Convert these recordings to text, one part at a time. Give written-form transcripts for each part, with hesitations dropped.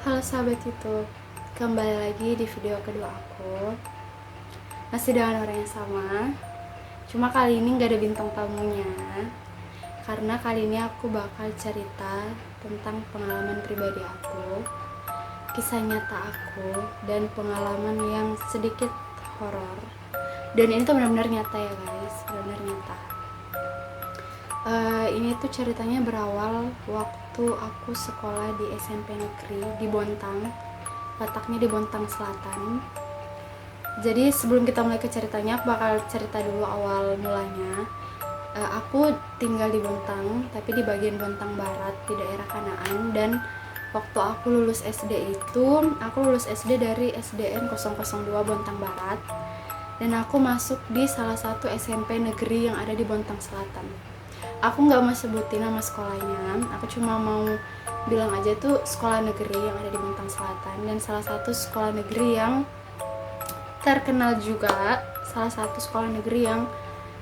Halo sahabat YouTube, kembali lagi di video kedua aku. Masih dengan orang yang sama, cuma kali ini gak ada bintang tamunya. Karena kali ini aku bakal cerita tentang pengalaman pribadi aku, kisah nyata aku, dan pengalaman yang sedikit horor. Dan ini tuh benar-benar nyata ya guys, benar-benar nyata. Ini tuh ceritanya berawal waktu aku sekolah di SMP negeri di Bontang, letaknya di Bontang Selatan. Jadi sebelum kita mulai ke ceritanya, aku bakal cerita dulu awal mulanya. Aku tinggal di Bontang, tapi di bagian Bontang Barat di daerah Kanaan. Dan waktu aku lulus SD itu, aku lulus SD dari SDN 002 Bontang Barat, dan aku masuk di salah satu SMP negeri yang ada di Bontang Selatan. Aku nggak mau sebutin nama sekolahnya, aku cuma mau bilang aja tuh sekolah negeri yang ada di Bontang Selatan, dan salah satu sekolah negeri yang terkenal juga, salah satu sekolah negeri yang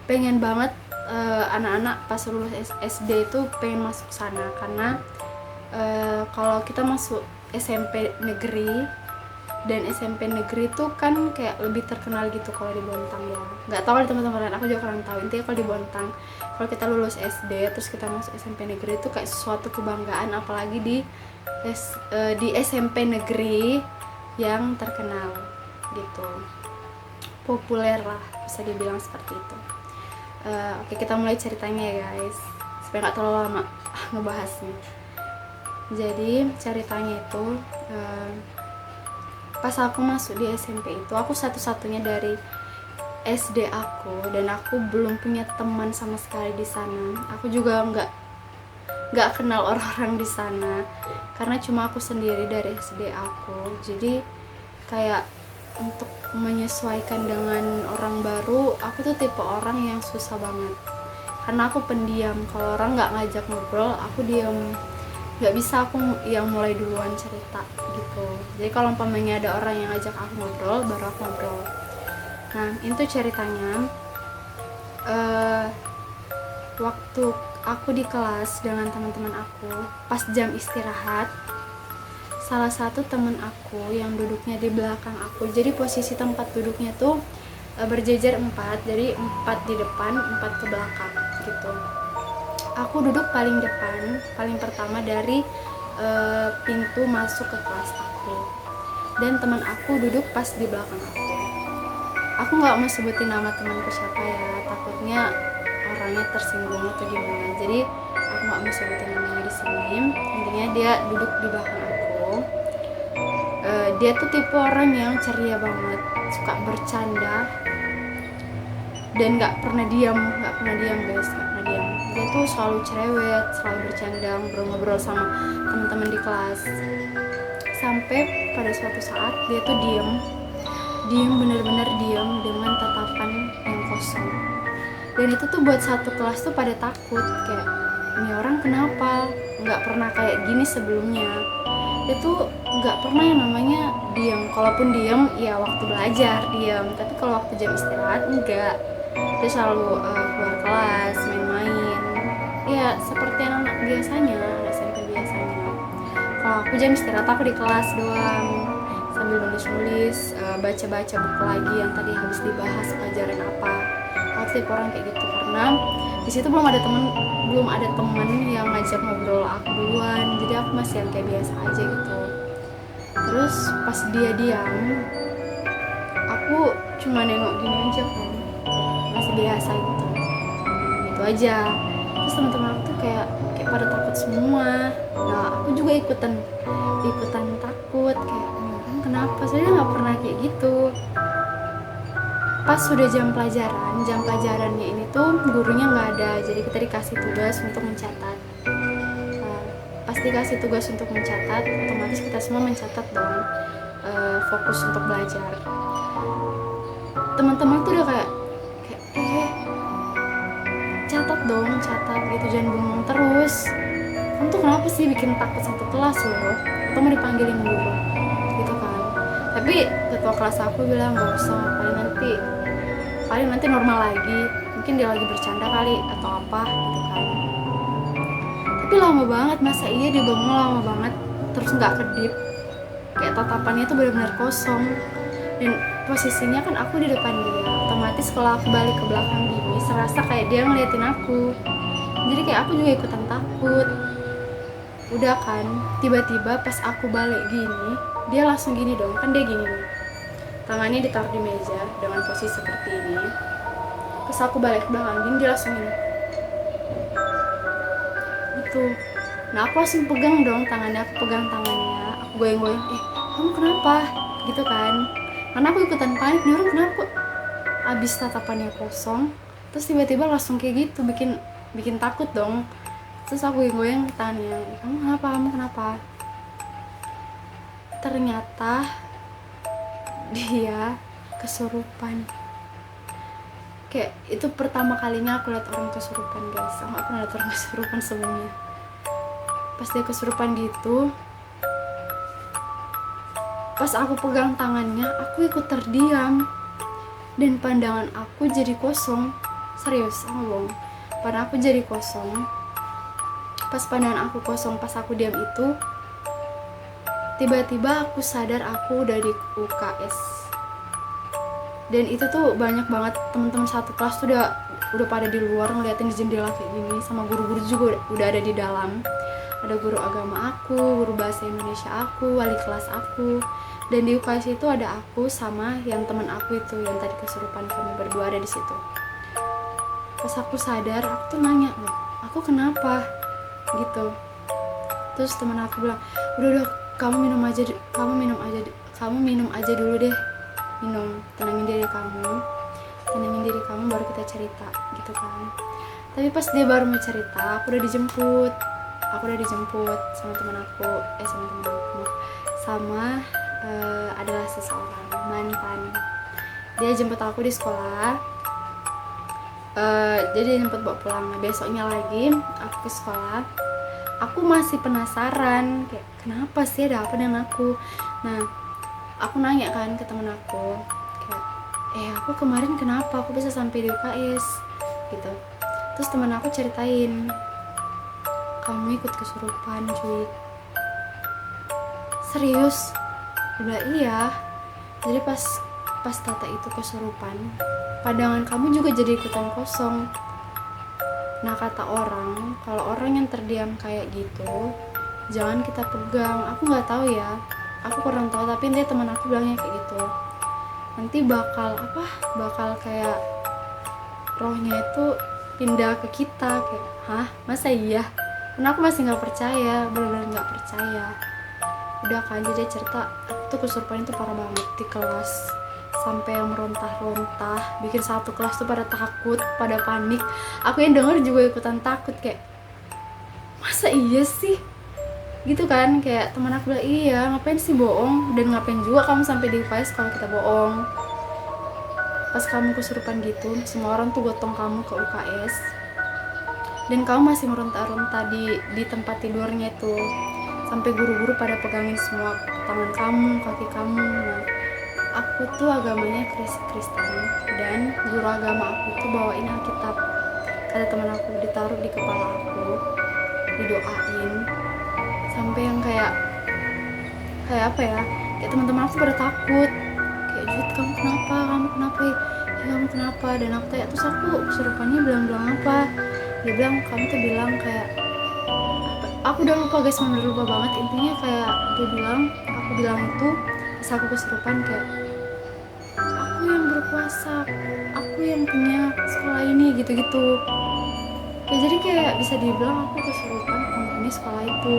pengen banget anak-anak pas lulus SD itu pengen masuk sana. Karena kalau kita masuk SMP negeri dan SMP negeri tuh kan kayak lebih terkenal gitu kalau di Bontang ya. Nggak tahu di teman-teman lain, aku juga kurang tahu. Intinya kalau di Bontang, kalau kita lulus SD terus kita masuk SMP negeri itu kayak sesuatu kebanggaan, apalagi di SMP negeri yang terkenal gitu, populer lah bisa dibilang seperti itu. Oke, kita mulai ceritanya ya guys, supaya nggak terlalu lama ngebahasnya. Jadi ceritanya itu pas aku masuk di SMP itu, aku satu-satunya dari SD aku, dan aku belum punya teman sama sekali di sana. Aku juga nggak kenal orang-orang di sana, karena cuma aku sendiri dari SD aku. Jadi kayak untuk menyesuaikan dengan orang baru, aku tuh tipe orang yang susah banget, karena aku pendiam. Kalau orang nggak ngajak ngobrol, aku diam. Nggak bisa aku yang mulai duluan cerita gitu. Jadi kalau umpamanya ada orang yang ngajak aku ngobrol, baru aku ngobrol. Nah, itu ceritanya waktu aku di kelas dengan teman-teman aku, pas jam istirahat, salah satu teman aku yang duduknya di belakang aku, jadi posisi tempat duduknya tuh berjejer 4, jadi 4 di depan, 4 ke belakang gitu. Aku duduk paling depan, paling pertama dari pintu masuk ke kelas aku, dan teman aku duduk pas di belakang aku. Aku nggak mau sebutin nama temanku siapa ya, takutnya orangnya tersinggung atau gimana. Jadi aku nggak mau sebutin namanya di sini. Intinya dia duduk di belakang aku. Dia tuh tipe orang yang ceria banget, suka bercanda, dan nggak pernah diam guys, nggak pernah diam. Dia tuh selalu cerewet, selalu bercanda, ngobrol-ngobrol sama teman-teman di kelas. Sampai pada suatu saat dia tuh diam, bener-bener diam dengan tatapan yang kosong. Dan itu tuh buat satu kelas tuh pada takut, kayak ini orang kenapa, nggak pernah kayak gini sebelumnya. Dia tuh nggak pernah yang namanya diam. Kalaupun diam ya waktu belajar diam, tapi kalau waktu jam istirahat enggak. Dia selalu keluar kelas, main-main, ya seperti anak biasanya, anak SMP biasanya. Kalau aku jam istirahat, aku di kelas doang sambil nulis-nulis, baca-baca buku lagi yang tadi habis dibahas pelajaran apa. Aku tipe orang kayak gitu, karena di situ belum ada teman yang ngajak ngobrol aku duluan, jadi aku masih yang kayak biasa aja gitu. Terus pas dia diam, aku cuma nengok gini aja kan, masih biasa gitu aja. Terus teman-teman aku tuh kayak pada takut semua. Nah, aku juga ikutan takut, kayak orang kenapa, soalnya nggak pernah kayak gitu. Pas sudah jam pelajarannya ini tuh gurunya nggak ada, jadi kita dikasih tugas untuk mencatat. Pas dikasih tugas untuk mencatat, otomatis kita semua mencatat dong, fokus untuk belajar. Teman-teman tuh udah kayak catat gitu, jangan bengong terus. Kamu tuh kenapa sih bikin takut satu kelas loh, atau mau dipanggilin guru gitu kan. Tapi ketua kelas aku bilang nggak usah, paling nanti normal lagi, mungkin dia lagi bercanda kali atau apa gitu kan. Tapi lama banget, masa iya dia bengong lama banget terus nggak kedip. kayak tatapannya tuh benar-benar kosong. Dan posisinya kan aku di depan dia, otomatis kalau aku balik ke belakang gini serasa kayak dia ngeliatin aku, jadi kayak aku juga ikutan takut. Udah kan, tiba-tiba pas aku balik gini, dia langsung gini dong, kan dia gini nih, tangannya ditaruh di meja dengan posisi seperti ini. Pas aku balik ke belakang gini, dia langsung gini gitu. Nah aku langsung pegang dong tangannya, aku pegang tangannya, aku goyang-goyang, kamu kenapa gitu kan, karena aku ikutan panik, nih orang kenapa kok abis tatapannya kosong terus tiba-tiba langsung kayak gitu, bikin takut dong. Terus aku goyang tangannya, kamu kenapa. Ternyata dia kesurupan. Kayak itu pertama kalinya aku lihat orang kesurupan, guys. Aku gak pernah lihat orang kesurupan sebelumnya. Pas dia kesurupan gitu, pas aku pegang tangannya, aku ikut terdiam dan pandangan aku jadi kosong. Serius, aku bohong. Pandangan aku jadi kosong. Pas pandangan aku kosong, pas aku diam itu, tiba-tiba aku sadar aku udah di UKS. Dan itu tuh banyak banget teman-teman satu kelas tuh udah pada di luar ngeliatin di jendela kayak gini, sama guru-guru juga udah ada di dalam. Ada guru agama aku, guru bahasa Indonesia aku, wali kelas aku. Dan di UKS itu ada aku sama yang teman aku itu yang tadi kesurupan, kami berdua ada di situ. Pas aku sadar, aku tuh nanya, loh, aku kenapa? Gitu. Terus teman aku bilang, udah kamu minum aja dulu deh, tenangin diri kamu baru kita cerita gitu kan. Tapi pas dia baru mau cerita, aku udah dijemput sama teman aku sama adalah seseorang mantan. Dia jemput aku di sekolah, jadi jemput bawa pulang. Besoknya lagi aku ke sekolah, aku masih penasaran kayak kenapa sih, ada apa dengan aku. Nah aku nanya kan ke temen aku kayak aku kemarin kenapa aku bisa sampai di UKS gitu. Terus temen aku ceritain, kamu ikut kesurupan cuy. Serius? Dia bilang iya. Jadi pas Tata itu kesurupan, pandangan kamu juga jadi ikutan kosong. Nah kata orang, kalau orang yang terdiam kayak gitu jangan kita pegang. Aku nggak tahu ya, aku kurang tahu, tapi dia teman aku bilangnya kayak gitu. Nanti bakal kayak rohnya itu pindah ke kita. Kayak hah, masa iya? Karena aku masih nggak percaya, benar-benar nggak percaya. Udah kan, jadi cerita aku tuh kesurupan itu parah banget di kelas, sampai yang merontah-rontah, bikin satu kelas tuh pada takut, pada panik. Aku yang denger juga ikutan takut, kayak masa iya sih gitu kan. Kayak teman aku bilang, iya ngapain sih bohong, dan ngapain juga kamu sampai di UKS kalau kita bohong. Pas kamu kesurupan gitu, semua orang tuh gotong kamu ke UKS, dan kamu masih meronta-ronta di tempat tidurnya itu, sampai guru-guru pada pegangin semua tangan kamu, kaki kamu. Nah aku tuh agamanya Kristen, dan guru agama aku tuh bawain Alkitab. Kata teman aku, ditaruh di kepala aku, didoain, sampai yang kayak apa ya, kayak teman-teman aku pada takut, kayak Jud kamu kenapa ya kamu kenapa. Dan aku tanya, terus aku kesurupannya bilang apa. Dia bilang, kamu tuh bilang kayak apa, aku udah lupa guys, udah lupa banget. Intinya kayak dia bilang, aku bilang itu pas aku kesurupan kayak aku yang berkuasa, aku yang punya sekolah ini, gitu-gitu. Kayak jadi kayak bisa dibilang aku kesurupan penghuni sekolah itu.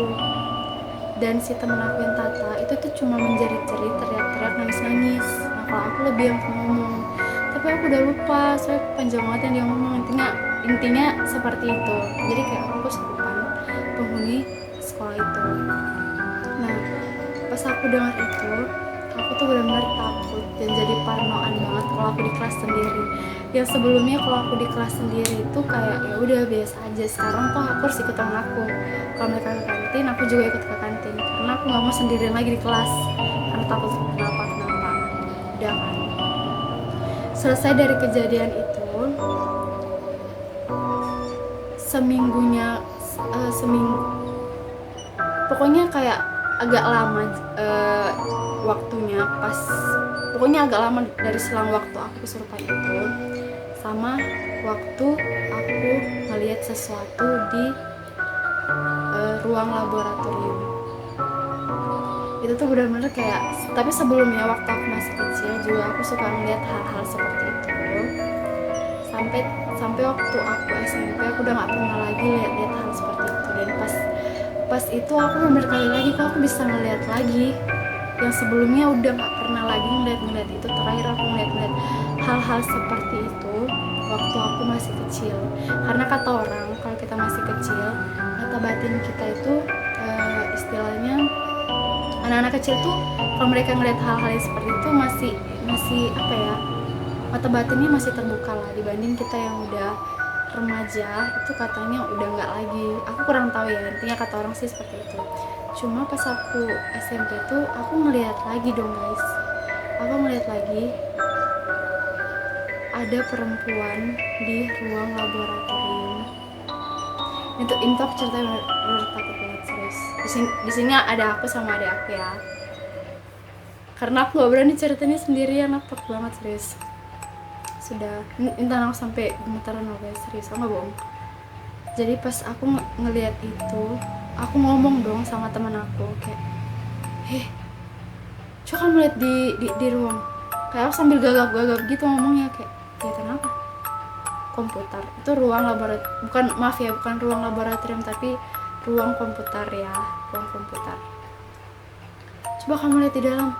Dan si temen aku yang Tata itu tuh cuma menjerit-jerit, teriak-teriak, nangis-nangis. Nah kalau aku lebih yang ngomong, tapi aku udah lupa, soalnya panjang banget yang dia ngomong. Intinya seperti itu. Jadi kayak aku kesurupan penghuni sekolah itu. Nah pas aku dengar itu, aku tuh benar-benar takut dan jadi parnoan banget kalau aku di kelas sendiri. Yang sebelumnya kalau aku di kelas sendiri itu kayak ya udah biasa aja. Sekarang tuh aku harus ikut temen aku. Kalau mereka ke kantin, aku juga ikut ke kantin, karena aku nggak mau sendirian lagi di kelas karena takut kenapa. Udah kan, selesai dari kejadian itu, seminggu pokoknya kayak agak lama waktunya, pas pokoknya agak lama dari selang waktu aku kesurupan itu sama waktu aku ngelihat sesuatu di ruang laboratorium. Itu tuh benar-benar kayak, tapi sebelumnya waktu aku masih kecil juga aku suka ngeliat hal-hal seperti itu, sampai sampai waktu aku SMP aku udah nggak pernah lagi lihat hal seperti itu. Dan pas itu aku benar kali lagi kok aku bisa ngeliat lagi yang sebelumnya udah nggak pernah lagi ngeliat itu. Terakhir aku ngeliat hal-hal seperti itu waktu aku masih kecil, karena kata orang kalau kita masih kecil mata batin kita itu istilahnya anak-anak kecil tuh kalau mereka ngeliat hal-hal yang seperti itu masih apa ya, mata batinnya masih terbuka lah, dibanding kita yang udah remaja itu katanya udah nggak lagi. Aku kurang tahu ya, intinya kata orang sih seperti itu. Cuma pas aku SMP tuh aku ngeliat lagi dong guys, aku ngeliat lagi ada perempuan di ruang laboratorium. Itu aku ceritanya bener takut banget serius. Di sini ada aku sama adik aku ya, karena aku nggak berani ceritanya sendirian, aku takut banget serius. Sudah intan aku sampai gemetaran loh guys, serius, aku nggak bohong. Jadi pas aku ngelihat itu, aku ngomong dong sama teman aku kayak, coba kamu lihat di ruang. Kayak aku sambil gagap-gagap gitu ngomongnya, kayak kelihatan apa? Komputer. Itu ruang bukan ruang laboratorium tapi ruang komputer ya, ruang komputer. Coba kamu lihat di dalam,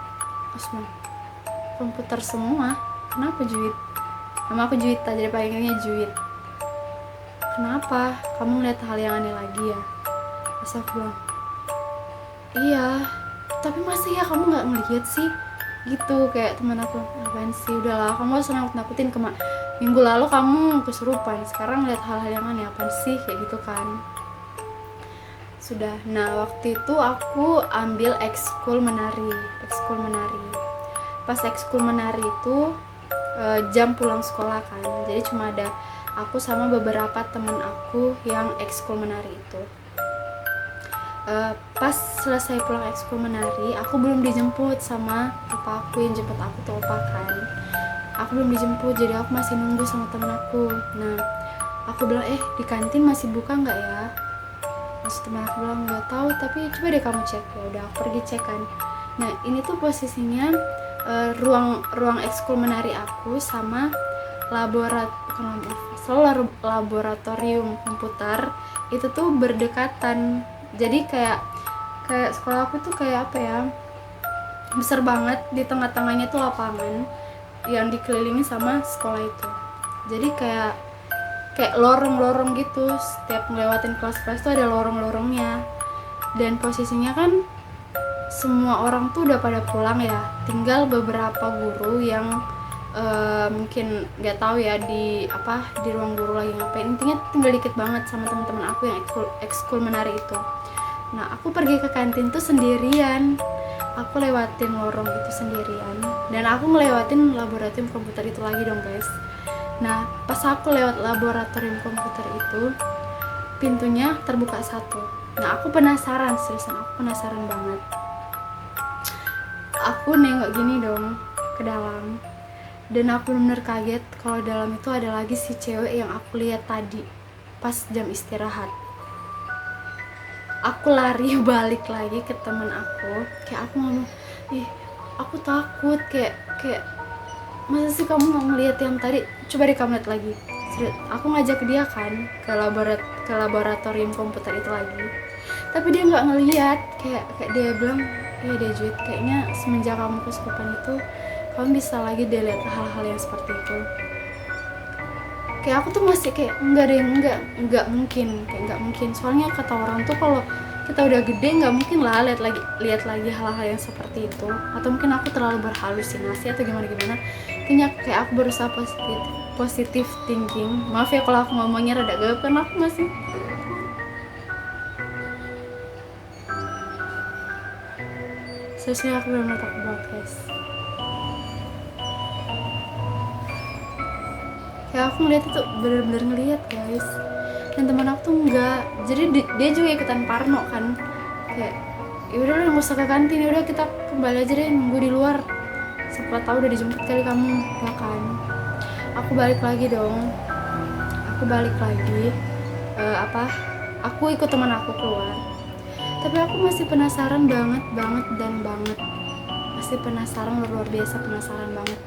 Osman. Komputer semua. Kenapa Juwit? Nama aku Juwita, jadi panggilnya Juwit. Kenapa? Kamu ngeliat hal yang aneh lagi ya? Terus aku bilang, iya. Tapi masih ya kamu nggak ngeliat sih? Gitu kayak teman aku, apaan sih? Udahlah, kamu harus nakut-nakutin minggu lalu kamu kesurupan, sekarang lihat hal-hal yang aneh apaan sih? Kayak gitu kan. Sudah. Nah waktu itu aku ambil ekskul menari. Pas ekskul menari itu jam pulang sekolah kan, jadi cuma ada aku sama beberapa temen aku yang ekskul menari itu. Pas selesai pulang ekskul menari, aku belum dijemput sama opa aku, yang jemput aku tuh opa kan. Aku belum dijemput, jadi aku masih nunggu sama temen aku. Nah aku bilang, di kantin masih buka nggak ya? Terus temen aku bilang, nggak tahu, tapi coba deh kamu cek. Ya udah, aku pergi cek kan. Nah ini tuh posisinya ruang ekskul menari aku sama laboratorium komputer itu tuh berdekatan. Jadi kayak sekolah aku tuh kayak apa ya, besar banget, di tengah-tengahnya tuh lapangan yang dikelilingi sama sekolah itu. Jadi kayak lorong-lorong gitu, setiap ngelewatin kelas-kelas tuh ada lorong-lorongnya. Dan posisinya kan semua orang tuh udah pada pulang ya, tinggal beberapa guru yang mungkin nggak tahu ya di ruang guru lagi ngapain. Intinya tinggal dikit banget sama teman-teman aku yang ekskul menari itu. Nah aku pergi ke kantin tuh sendirian, aku lewatin lorong itu sendirian, dan aku ngelewatin laboratorium komputer itu lagi dong guys. Nah pas aku lewat laboratorium komputer itu, pintunya terbuka satu. Nah aku penasaran, seriusan aku penasaran banget. Aku nengok gini dong ke dalam, dan aku bener kaget kalau dalam itu ada lagi si cewek yang aku lihat tadi pas jam istirahat. Aku lari balik lagi ke temen aku, kayak aku ngomong, aku takut, kayak masa sih kamu nggak ngeliat yang tadi? Coba deh kamu lihat lagi. Aku ngajak dia kan ke laboratorium komputer itu lagi, tapi dia nggak ngeliat. Kayak dia bilang, dia Juit, kayaknya semenjak kamu kesurupan itu kamu bisa lagi deh lihat hal-hal yang seperti itu. Kayak aku tuh masih kayak nggak mungkin, soalnya kata orang tuh kalau kita udah gede nggak mungkin lah lihat lagi hal-hal yang seperti itu. Atau mungkin aku terlalu berhalusinasi atau gimana. Intinya kayak aku berusaha positif thinking. Maaf ya kalau aku ngomongnya rada gagap, kan aku masih sesuai. Aku benar-benar takut banget guys. Kayak aku ngeliat itu, bener-bener ngeliat guys. Dan teman aku tuh enggak, jadi dia juga ikutan parno kan, kayak ya udah nggak usah ke kantin, ya udah kita kembali aja deh, nunggu di luar, siapa tahu udah dijemput kali kamu. Ya kan, aku balik lagi dong, aku balik lagi. Aku ikut teman aku keluar, tapi aku masih penasaran banget masih penasaran, luar biasa penasaran banget.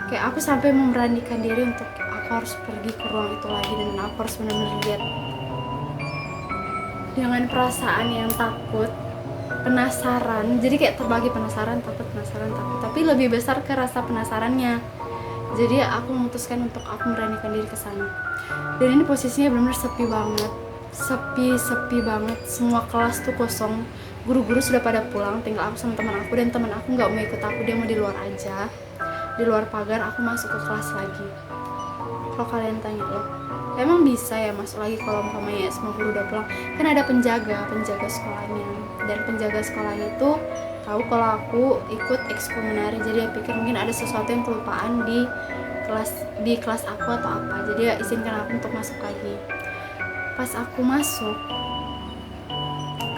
Kayak aku sampai memberanikan diri untuk aku harus pergi ke ruang itu lagi, dan aku harus benar-benar lihat. Dengan perasaan yang takut, penasaran, jadi kayak terbagi penasaran takut, tapi lebih besar ke rasa penasarannya. Jadi aku memutuskan untuk aku memberanikan diri ke sana. Dan ini posisinya benar-benar sepi banget. Semua kelas tuh kosong, guru-guru sudah pada pulang, tinggal aku sama teman aku, dan teman aku nggak mau ikut aku, dia mau di luar aja, di luar pagar. Aku masuk ke kelas lagi. Kalau kalian tanya, loh emang bisa ya masuk lagi kalau umpamanya semua guru udah pulang? Kan ada penjaga sekolahnya, dan penjaga sekolahnya itu tahu kalau aku ikut ekskul menari, jadi dia pikir mungkin ada sesuatu yang kelupaan di kelas aku atau apa, jadi dia izinkan aku untuk masuk lagi. Pas aku masuk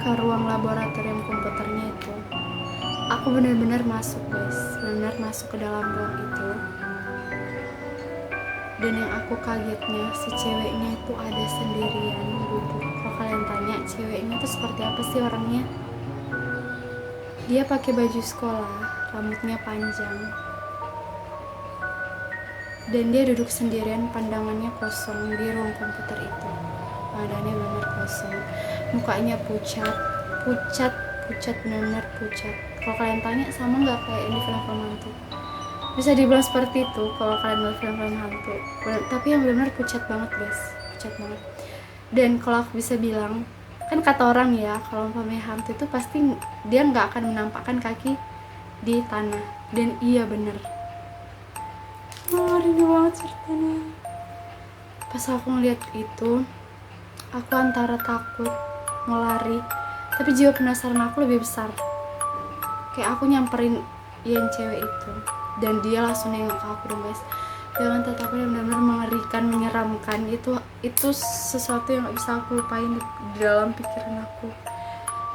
ke ruang laboratorium komputernya itu, aku benar-benar masuk guys, benar masuk ke dalam ruang itu. Dan yang aku kagetnya, si ceweknya itu ada sendirian duduk. Kalau kalian tanya ceweknya itu seperti apa sih orangnya, dia pakai baju sekolah, rambutnya panjang, dan dia duduk sendirian, pandangannya kosong di ruang komputer itu. Badannya benar kosong, mukanya pucat, benar-benar pucat. Kalau kalian tanya, sama nggak kayak yang di film-film hantu? Bisa dibilang seperti itu kalau kalian lihat film-film hantu. Tapi yang benar-benar pucat banget guys, pucat banget. Dan kalau aku bisa bilang, kan kata orang ya, kalau umpamanya hantu itu pasti dia nggak akan menampakkan kaki di tanah. Dan iya bener. Rindu banget ceritanya. Pas aku ngeliat itu, aku antara takut mau lari, tapi jiwa penasaran aku lebih besar. Kayak aku nyamperin yang cewek itu, dan dia langsung nengok ke aku dong guys. Dengan tatapan yang benar-benar mengerikan, menyeramkan. Itu sesuatu yang gak bisa aku lupain di dalam pikiran aku.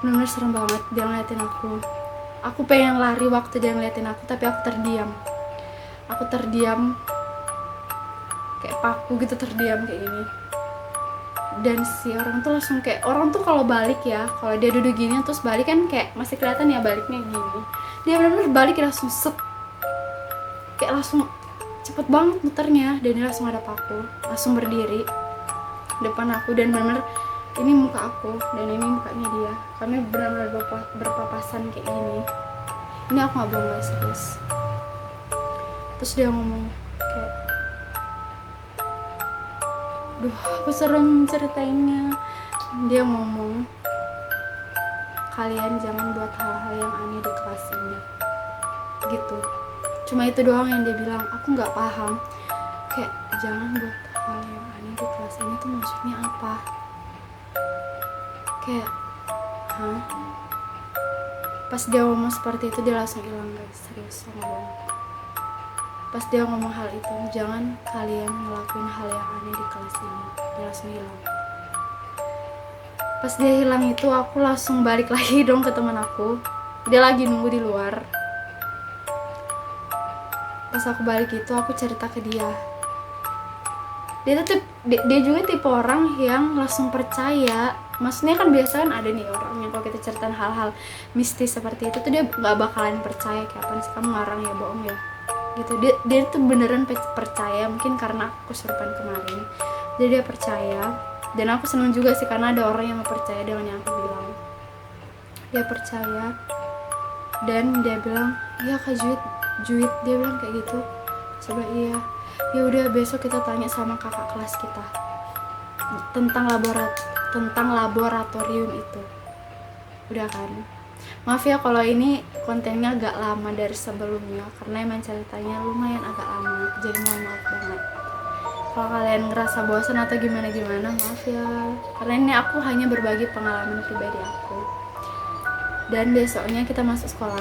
Benar-benar serem banget dia ngeliatin aku. Aku pengen lari waktu dia ngeliatin aku, tapi aku terdiam kayak paku gitu, terdiam kayak gini. Dan si orang tuh langsung kayak, orang tuh kalau balik ya, kalau dia duduk gini terus balik kan kayak masih kelihatan ya baliknya gini, dia benar-benar balik langsung set, kayak langsung cepet banget muternya. Dan dia langsung ada paku, langsung berdiri depan aku, dan benar-benar ini muka aku dan ini mukanya dia, kami benar-benar berpapasan kayak gini. Ini aku nggak bohong guys, serius. Terus dia ngomong kayak, duh aku serem ceritainnya. Dia ngomong, kalian jangan buat hal-hal yang aneh di kelas ini gitu. Cuma itu doang yang dia bilang. Aku nggak paham, kayak jangan buat hal yang aneh di kelas ini tuh maksudnya apa. Kayak hah? Pas dia ngomong seperti itu, dia langsung hilang guys, serius ngomong. Pas dia ngomong hal itu, jangan kalian ngelakuin hal yang aneh di kelas ini, dia langsung hilang. Pas dia hilang itu, aku langsung balik lagi dong ke teman aku, dia lagi nunggu di luar. Pas aku balik itu, aku cerita ke dia. Dia juga tipe orang yang langsung percaya. Maksudnya kan biasa kan ada nih orang yang kalau kita ceritain hal-hal mistis seperti itu tuh dia nggak bakalan percaya. Kayak apaan sih kamu ngarang ya, bohong ya gitu. Dia tuh beneran percaya, mungkin karena aku kesurupan kemarin, jadi dia percaya. Dan aku seneng juga sih karena ada orang yang percaya dengan yang aku bilang. Dia percaya dan dia bilang, iya Kak Juit, dia bilang kayak gitu. Coba iya, ya udah besok kita tanya sama kakak kelas kita tentang laboratorium itu. Udah kan. Maaf ya kalau ini kontennya agak lama dari sebelumnya, karena emang ceritanya lumayan agak lama, jadi mohon maaf banget kalau kalian ngerasa bosan atau gimana, maaf ya, karena ini aku hanya berbagi pengalaman pribadi aku. Dan besoknya kita masuk sekolah,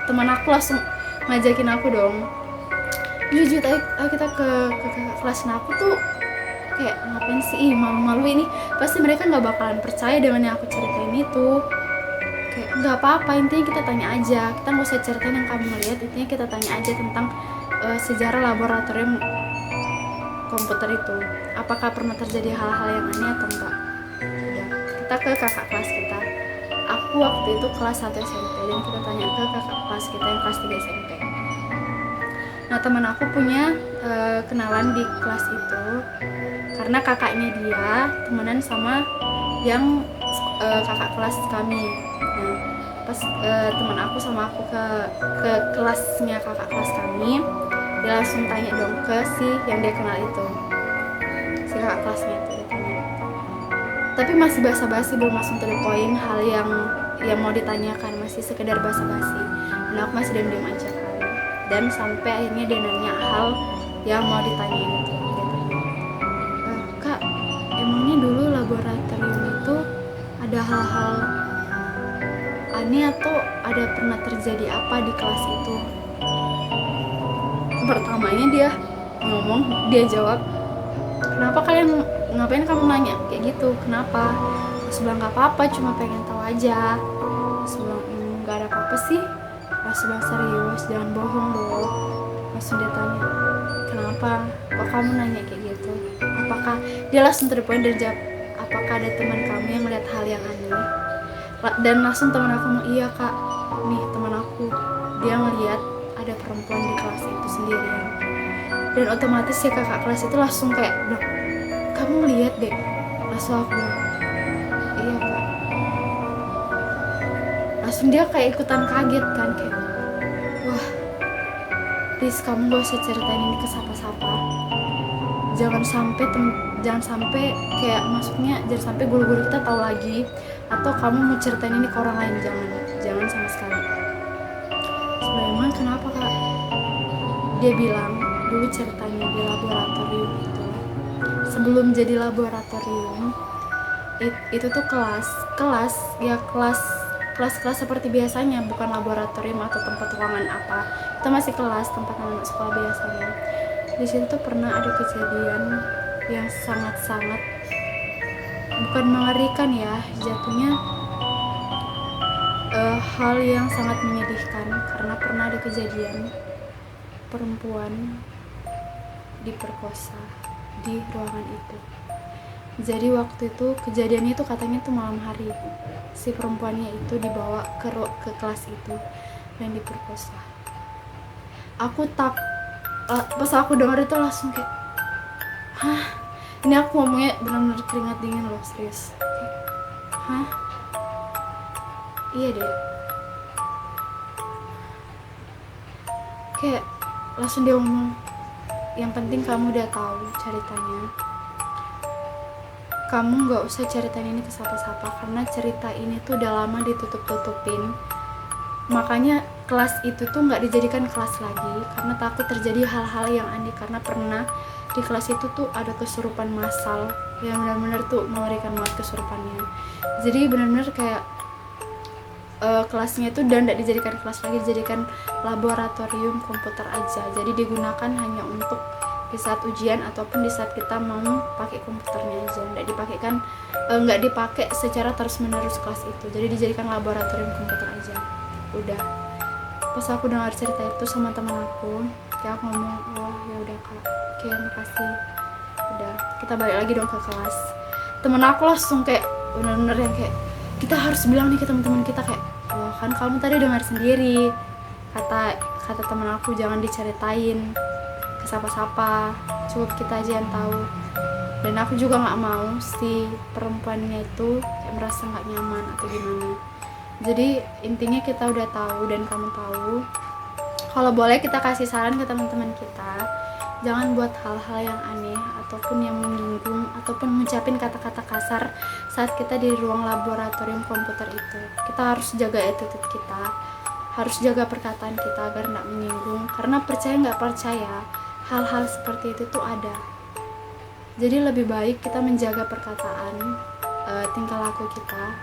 teman aku langsung ngajakin aku dong, jujur ayo kita ke kelas. Nah aku tuh kayak ngapain sih, malu-malu ini, pasti mereka nggak bakalan percaya dengan yang aku ceritain itu. Kayak nggak apa-apa, intinya kita tanya aja, kita nggak usah ceritain yang kamu lihat, intinya kita tanya aja tentang sejarah laboratorium komputer itu, apakah pernah terjadi hal-hal yang aneh atau enggak. Udah, kita ke kakak kelas kita. Aku waktu itu kelas 1 SMP dan kita tanya ke kakak kelas kita yang kelas 3 SMP. Nah, teman aku punya kenalan di kelas itu karena kakaknya dia temenan sama yang kakak kelas kami. Nah, pas teman aku sama aku ke kelasnya kakak kelas kami, dia langsung tanya dong ke si yang dia kenal itu, si kakak kelasnya itu, dia tanya. Tapi masih basa-basi, belum langsung to the point hal yang mau ditanyakan, masih sekedar basa-basi. Dan aku masih diam-diam aja kan. Dan sampai akhirnya dia nanya hal yang mau ditanyain itu. Dia tanya, Kak, emangnya dulu laboratorium itu ada hal-hal aneh atau ada pernah terjadi apa di kelas itu? Pertamanya dia jawab, kenapa kalian, ngapain kamu nanya kayak gitu, kenapa? Terus bilang nggak apa-apa, cuma pengen tahu aja. Terus bilang nggak ada apa-apa sih. Terus bilang serius, jangan bohong loh. Langsung dia tanya, kenapa kok kamu nanya kayak gitu, apakah, dia langsung terpoin dan jawab, apakah ada teman kamu yang melihat hal yang aneh? Dan langsung teman aku ngomong, iya kak, nih teman aku, dia ngeliat ada perempuan di kelas itu sendirian. Dan otomatis si kakak kelas itu langsung kayak bilang, kamu lihat deh. Langsung aku bilang, iya kak. Langsung dia kayak ikutan kaget kan, kayak wah, please kamu gak usah ceritain ini ke siapa-siapa, jangan sampai kayak, maksudnya jangan sampai guru-guru kita tahu lagi, atau kamu mau ceritain ini ke orang lain, jangan sama sekali. Sebenarnya kenapa kak? Dia bilang dulu ceritanya di laboratorium itu, sebelum jadi laboratorium itu tuh kelas seperti biasanya, bukan laboratorium atau tempat ruangan apa, itu masih kelas tempat anak sekolah biasanya. Di situ tuh pernah ada kejadian yang sangat-sangat, bukan mengerikan ya, jatuhnya hal yang sangat menyedihkan, karena pernah ada kejadian perempuan diperkosa di ruangan itu. Jadi waktu itu kejadiannya itu katanya tuh malam hari, si perempuannya itu dibawa ke kelas itu dan diperkosa. Pas aku dengar itu langsung kayak, hah, ini aku ngomongnya benar-benar keringat dingin loh, serius. Hah, iya deh, kayak langsung dia ngomong, yang penting kamu udah tahu ceritanya, kamu gak usah ceritain ini ke siapa-siapa, karena cerita ini tuh udah lama ditutup-tutupin. Makanya kelas itu tuh gak dijadikan kelas lagi, karena takut terjadi hal-hal yang aneh. Karena pernah di kelas itu tuh ada kesurupan massal yang benar-benar tuh mengerikan banget kesurupannya. Jadi benar-benar kayak kelasnya itu udah gak dijadikan kelas lagi, dijadikan laboratorium komputer aja. Jadi digunakan hanya untuk di saat ujian ataupun di saat kita mau pakai komputernya aja, nggak dipakai secara terus menerus kelas itu, jadi dijadikan laboratorium komputer aja. Udah, pas aku dengar cerita itu sama teman aku, kayak aku ngomong, oh ya udah kak, kayak makasih. Udah, kita balik lagi dong ke kelas. Temen aku langsung kayak bener-bener yang kayak, kita harus bilang nih ke teman-teman kita, kayak, oh kan kamu tadi dengar sendiri, kata teman aku, jangan diceritain ke siapa-siapa, cukup kita aja yang tahu. Dan aku juga nggak mau si perempuannya itu kayak merasa nggak nyaman atau gimana. Jadi intinya kita udah tahu dan kamu tahu. Kalau boleh kita kasih saran ke teman-teman kita, jangan buat hal-hal yang aneh ataupun yang menyinggung ataupun mengucapin kata-kata kasar saat kita di ruang laboratorium komputer itu. Kita harus jaga attitude kita, harus jaga perkataan kita agar nggak menyinggung. Karena percaya nggak percaya, hal-hal seperti itu tuh ada. Jadi lebih baik kita menjaga perkataan, tingkah laku kita,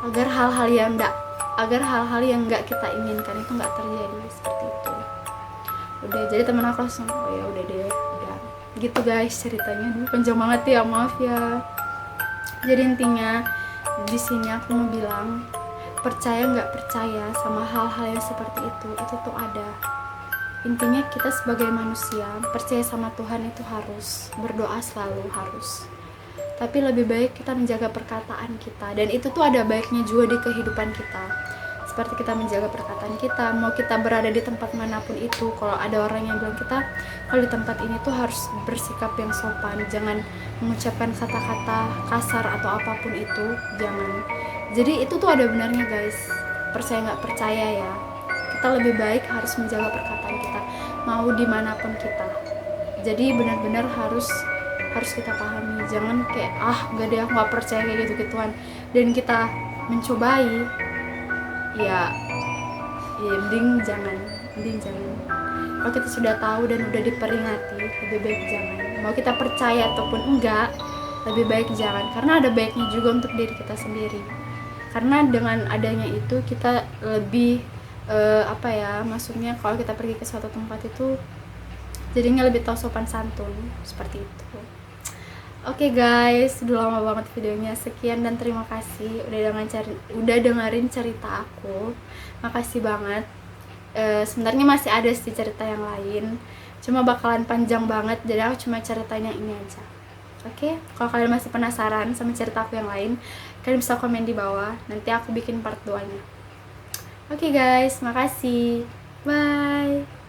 agar hal-hal yang nggak kita inginkan itu nggak terjadi seperti itu. Udah, jadi teman aku langsung, oh ya udah deh, udah. Gitu guys ceritanya. Duh, panjang banget ya, maaf ya. Jadi intinya di sini aku mau bilang, percaya nggak percaya sama hal-hal yang seperti itu tuh ada. Intinya kita sebagai manusia percaya sama Tuhan itu harus, berdoa selalu harus, tapi lebih baik kita menjaga perkataan kita, dan itu tuh ada baiknya juga di kehidupan kita. Seperti kita menjaga perkataan kita, mau kita berada di tempat manapun itu, kalau ada orang yang bilang kita kalau di tempat ini tuh harus bersikap yang sopan, jangan mengucapkan kata-kata kasar atau apapun itu, jangan. Jadi itu tuh ada benarnya guys, percaya nggak percaya ya, kita lebih baik harus menjaga perkataan kita mau dimanapun kita. Jadi benar-benar harus kita pahami, jangan kayak gak deh aku nggak percaya kayak gitu-gituan dan kita mencobai, ya mending jangan. Kalau kita sudah tahu dan udah diperingati, lebih baik jangan. Mau kita percaya ataupun enggak, lebih baik jangan, karena ada baiknya juga untuk diri kita sendiri. Karena dengan adanya itu kita lebih maksudnya kalau kita pergi ke suatu tempat itu jadinya lebih tahu sopan santun, seperti itu. Oke guys, udah lama banget videonya. Sekian dan terima kasih udah dengerin cerita aku. Makasih banget. Sebenarnya masih ada sih cerita yang lain, cuma bakalan panjang banget, jadi aku cuma ceritanya ini aja. Oke, kalau kalian masih penasaran sama cerita aku yang lain, kalian bisa komen di bawah, nanti aku bikin part 2 nya. Oke guys, makasih. Bye.